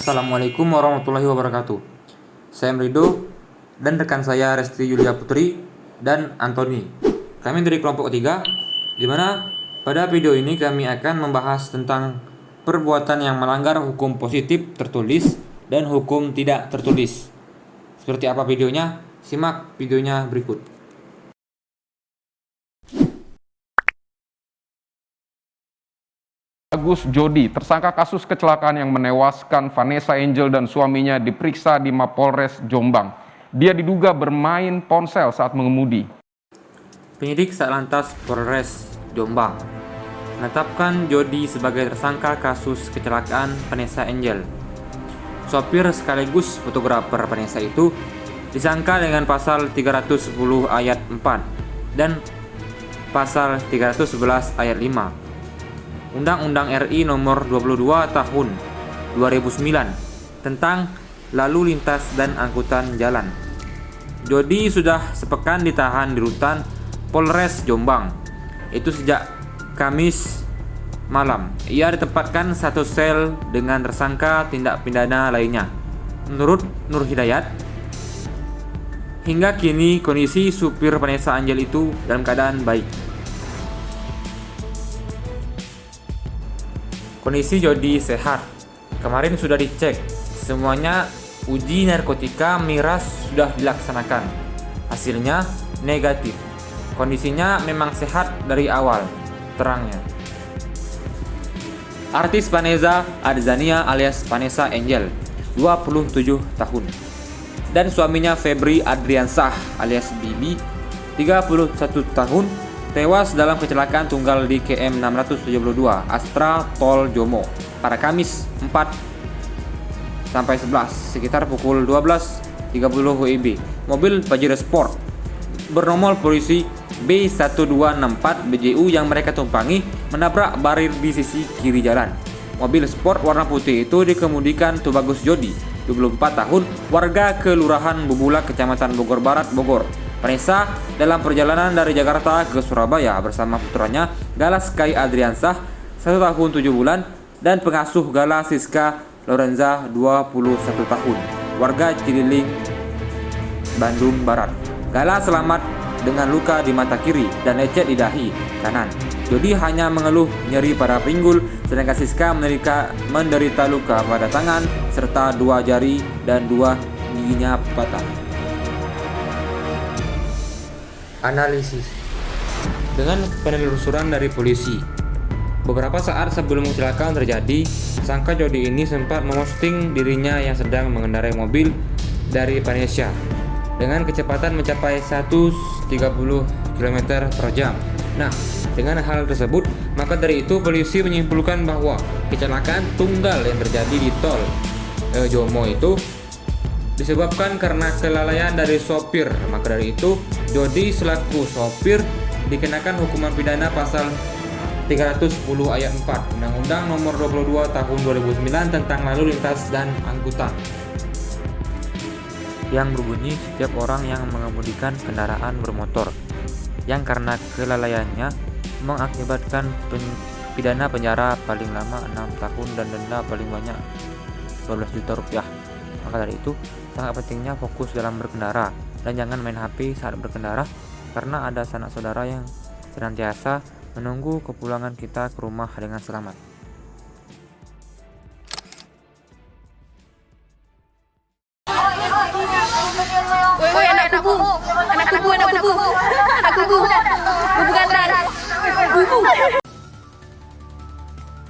Assalamualaikum warahmatullahi wabarakatuh. Saya Rido dan rekan saya Resti Yulia Putri dan Antoni. Kami dari kelompok ketiga, di mana pada video ini kami akan membahas tentang perbuatan yang melanggar hukum positif tertulis dan hukum tidak tertulis. Seperti apa videonya? Simak videonya berikut. Agus Jody, tersangka kasus kecelakaan yang menewaskan Vanessa Angel dan suaminya diperiksa di Mapolres Jombang. Dia diduga bermain ponsel saat mengemudi. Penyidik Satlantas Polres Jombang menetapkan Jody sebagai tersangka kasus kecelakaan Vanessa Angel. Sopir sekaligus fotografer Vanessa itu disangka dengan pasal 310 ayat 4 dan pasal 311 ayat 5 Undang-Undang RI Nomor 22 Tahun 2009 tentang Lalu Lintas dan Angkutan Jalan. Jody sudah sepekan ditahan di rutan Polres Jombang. Itu sejak Kamis malam. Ia ditempatkan satu sel dengan tersangka tindak pidana lainnya. Menurut Nur Hidayat, hingga kini kondisi supir Vanessa Angel itu dalam keadaan baik. Kondisi Jody sehat. Kemarin sudah dicek. Semuanya uji narkotika miras sudah dilaksanakan. Hasilnya negatif. Kondisinya memang sehat dari awal, terangnya. Artis Vanessa Adzania alias Vanessa Angel, 27 tahun. Dan suaminya Febri Adriansah alias Bibi, 31 tahun, tewas dalam kecelakaan tunggal di KM 672 Astra Tol Jomo pada Kamis 4-11 sekitar pukul 12.30 WIB. Mobil Pajero Sport bernomor polisi B1264 BJU yang mereka tumpangi menabrak barir di sisi kiri jalan. Mobil sport warna putih itu dikemudikan Tubagus Jody, 24 tahun, warga Kelurahan Bubulak, Kecamatan Bogor Barat, Bogor. Vanessa dalam perjalanan dari Jakarta ke Surabaya bersama putranya Gala Sky Adriansah 1 tahun 7 bulan dan pengasuh Gala Siska Lorenza 21 tahun, warga Cililing, Bandung Barat. Gala selamat dengan luka di mata kiri dan lecet di dahi kanan. Jody hanya mengeluh nyeri pada pinggul, sedangkan Siska menderita luka pada tangan serta 2 jari dan 2 giginya patah. Analisis. Dengan penelusuran dari polisi, beberapa saat sebelum kecelakaan terjadi, tersangka Jody ini sempat memosting dirinya yang sedang mengendarai mobil dari Vanessa dengan kecepatan mencapai 130 km per jam. Nah, dengan hal tersebut, maka dari itu polisi menyimpulkan bahwa kecelakaan tunggal yang terjadi di tol Jomo itu disebabkan karena kelalaian dari sopir. Maka dari itu, Jody selaku sopir dikenakan hukuman pidana pasal 310 ayat 4 Undang-Undang Nomor 22 Tahun 2009 tentang Lalu Lintas dan Angkutan, yang berbunyi setiap orang yang mengemudikan kendaraan bermotor yang karena kelalaiannya mengakibatkan pidana penjara paling lama 6 tahun dan denda paling banyak 12 juta rupiah. Maka dari itu, sangat pentingnya fokus dalam berkendara dan jangan main HP saat berkendara, karena ada sanak saudara yang senantiasa menunggu kepulangan kita ke rumah dengan selamat. Woi, anak kubu,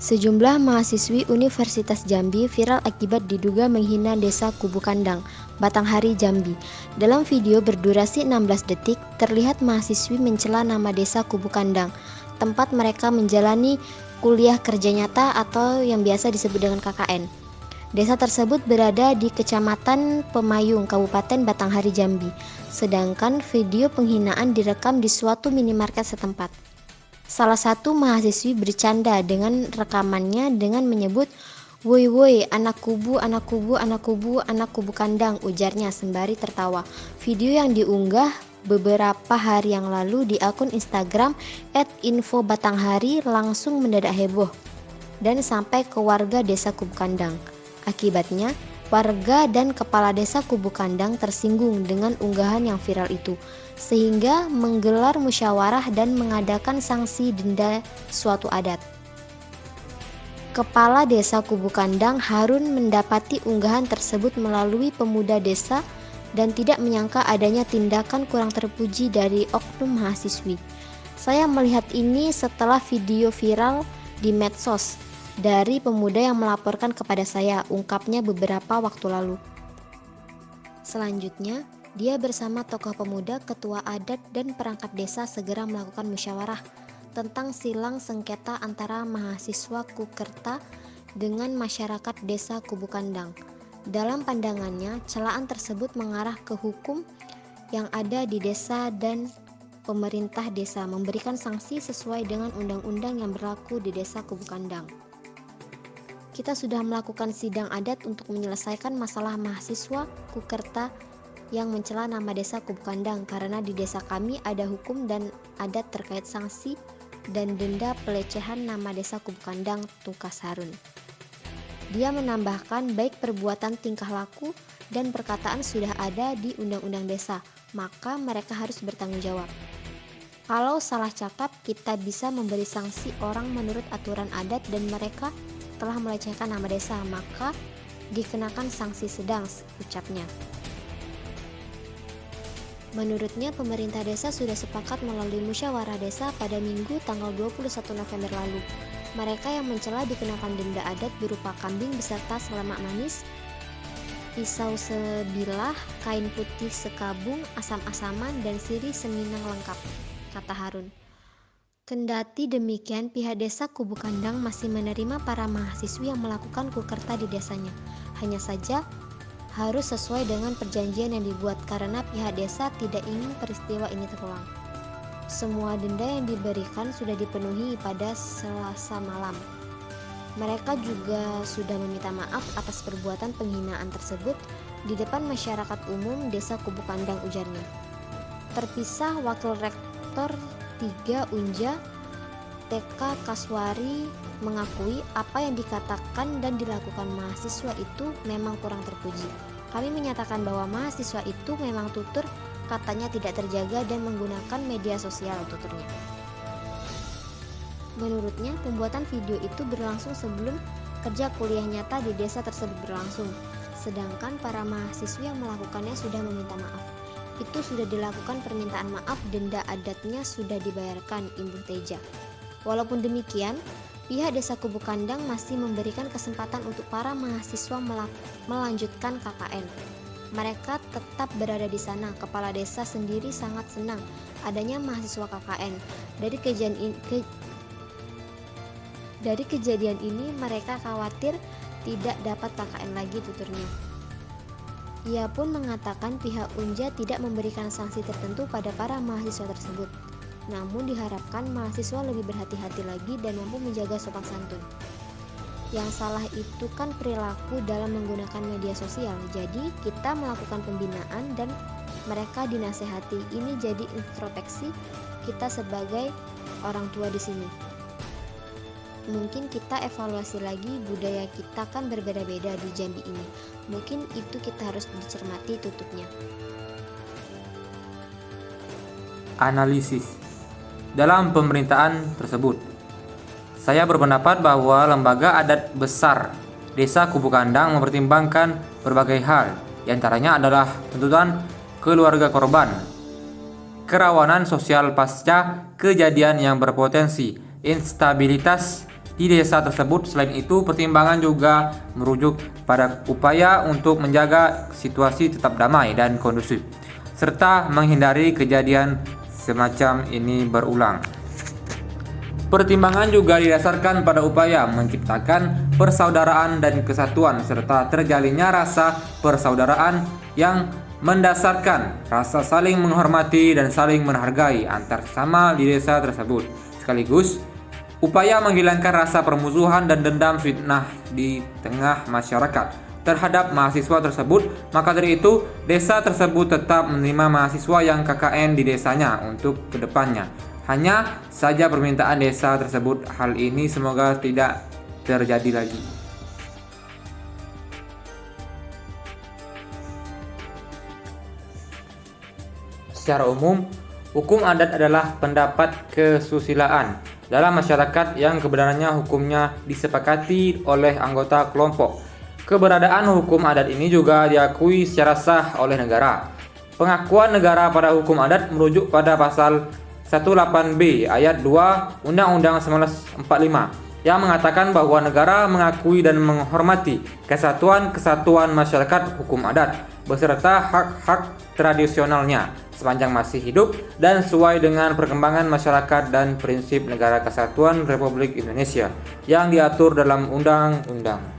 Sejumlah mahasiswi Universitas Jambi viral akibat diduga menghina desa Kubu Kandang, Batanghari, Jambi. Dalam video berdurasi 16 detik, terlihat mahasiswi mencela nama desa Kubu Kandang, tempat mereka menjalani kuliah kerja nyata atau yang biasa disebut dengan KKN. Desa tersebut berada di Kecamatan Pemayung, Kabupaten Batanghari, Jambi. Sedangkan video penghinaan direkam di suatu minimarket setempat. Salah satu mahasiswi bercanda dengan rekamannya dengan menyebut, "Woi woi, anak kubu, anak kubu, anak kubu, anak kubu kandang," ujarnya sembari tertawa. Video yang diunggah beberapa hari yang lalu di akun Instagram @info_batanghari langsung mendadak heboh dan sampai ke warga desa Kubu Kandang. Akibatnya, warga dan kepala desa Kubu Kandang tersinggung dengan unggahan yang viral itu, sehingga menggelar musyawarah dan mengadakan sanksi denda suatu adat. Kepala desa Kubu Kandang Harun mendapati unggahan tersebut melalui pemuda desa dan tidak menyangka adanya tindakan kurang terpuji dari oknum mahasiswi. Saya melihat ini setelah video viral di medsos dari pemuda yang melaporkan kepada saya, ungkapnya beberapa waktu lalu. Selanjutnya, dia bersama tokoh pemuda, ketua adat, dan perangkat desa segera melakukan musyawarah tentang silang sengketa antara mahasiswa Kukerta dengan masyarakat desa Kubu Kandang. Dalam pandangannya, celaan tersebut mengarah ke hukum yang ada di desa dan pemerintah desa memberikan sanksi sesuai dengan undang-undang yang berlaku di desa Kubu Kandang. Kita sudah melakukan sidang adat untuk menyelesaikan masalah mahasiswa Kukerta yang mencela nama desa Kubu Kandang karena di desa kami ada hukum dan adat terkait sanksi dan denda pelecehan nama desa Kubu Kandang, tukas Harun. Dia menambahkan baik perbuatan, tingkah laku, dan perkataan sudah ada di undang-undang desa, maka mereka harus bertanggung jawab. Kalau salah cakap, kita bisa memberi sanksi orang menurut aturan adat dan mereka telah melecehkan nama desa, maka dikenakan sanksi sedang, ucapnya. Menurutnya, pemerintah desa sudah sepakat melalui musyawarah desa pada Minggu tanggal 21 November lalu. Mereka yang mencela dikenakan denda adat berupa kambing beserta selamak manis, pisau sebilah, kain putih sekabung, asam-asaman, dan sirih seminang lengkap, kata Harun. Kendati demikian, pihak desa Kubu Kandang masih menerima para mahasiswi yang melakukan kukerta di desanya. Hanya saja harus sesuai dengan perjanjian yang dibuat karena pihak desa tidak ingin peristiwa ini terulang. Semua denda yang diberikan sudah dipenuhi pada Selasa malam. Mereka juga sudah meminta maaf atas perbuatan penghinaan tersebut di depan masyarakat umum desa Kubu Kandang, ujarnya. Terpisah, Wakil Rektor 3 Unja, TK Kaswari, mengakui apa yang dikatakan dan dilakukan mahasiswa itu memang kurang terpuji. Kami menyatakan bahwa mahasiswa itu memang tutur, katanya tidak terjaga dan menggunakan media sosial, tuturnya. Menurutnya, pembuatan video itu berlangsung sebelum kerja kuliah nyata di desa tersebut berlangsung, sedangkan para mahasiswa yang melakukannya sudah meminta maaf. Itu sudah dilakukan permintaan maaf, denda adatnya sudah dibayarkan, imbuh Teja. Walaupun demikian, pihak desa Kubu Kandang masih memberikan kesempatan untuk para mahasiswa melanjutkan KKN. Mereka tetap berada di sana. Kepala desa sendiri sangat senang adanya mahasiswa KKN. Dari kejadian ini mereka khawatir tidak dapat KKN lagi, tuturnya. Ia pun mengatakan pihak Unja tidak memberikan sanksi tertentu pada para mahasiswa tersebut. Namun diharapkan mahasiswa lebih berhati-hati lagi dan mampu menjaga sopan santun. Yang salah itu kan perilaku dalam menggunakan media sosial. Jadi kita melakukan pembinaan dan mereka dinasehati. Ini jadi introspeksi kita sebagai orang tua di sini. Mungkin kita evaluasi lagi, budaya kita kan berbeda-beda di Jambi ini. Mungkin itu kita harus dicermati, tutupnya. Analisis. Dalam pemerintahan tersebut, saya berpendapat bahwa lembaga adat besar desa Kubu Kandang mempertimbangkan berbagai hal, diantaranya adalah tuntutan keluarga korban, kerawanan sosial pasca kejadian yang berpotensi instabilitas di desa tersebut. Selain itu, pertimbangan juga merujuk pada upaya untuk menjaga situasi tetap damai dan kondusif, serta menghindari kejadian semacam ini berulang. Pertimbangan juga didasarkan pada upaya menciptakan persaudaraan dan kesatuan serta terjalinnya rasa persaudaraan yang mendasarkan rasa saling menghormati dan saling menghargai antar sesama di desa tersebut. Sekaligus upaya menghilangkan rasa permusuhan dan dendam fitnah di tengah masyarakat terhadap mahasiswa tersebut. Maka dari itu, desa tersebut tetap menerima mahasiswa yang KKN di desanya untuk kedepannya. Hanya saja permintaan desa tersebut hal ini semoga tidak terjadi lagi. secara umum, hukum adat adalah pendapat kesusilaan dalam masyarakat yang kebenarannya hukumnya disepakati oleh anggota kelompok. Keberadaan hukum adat ini juga diakui secara sah oleh negara. Pengakuan negara pada hukum adat merujuk pada pasal 18B ayat 2 Undang-Undang 1945 yang mengatakan bahwa negara mengakui dan menghormati kesatuan masyarakat hukum adat beserta hak-hak tradisionalnya sepanjang masih hidup dan sesuai dengan perkembangan masyarakat dan prinsip negara kesatuan Republik Indonesia yang diatur dalam undang-undang.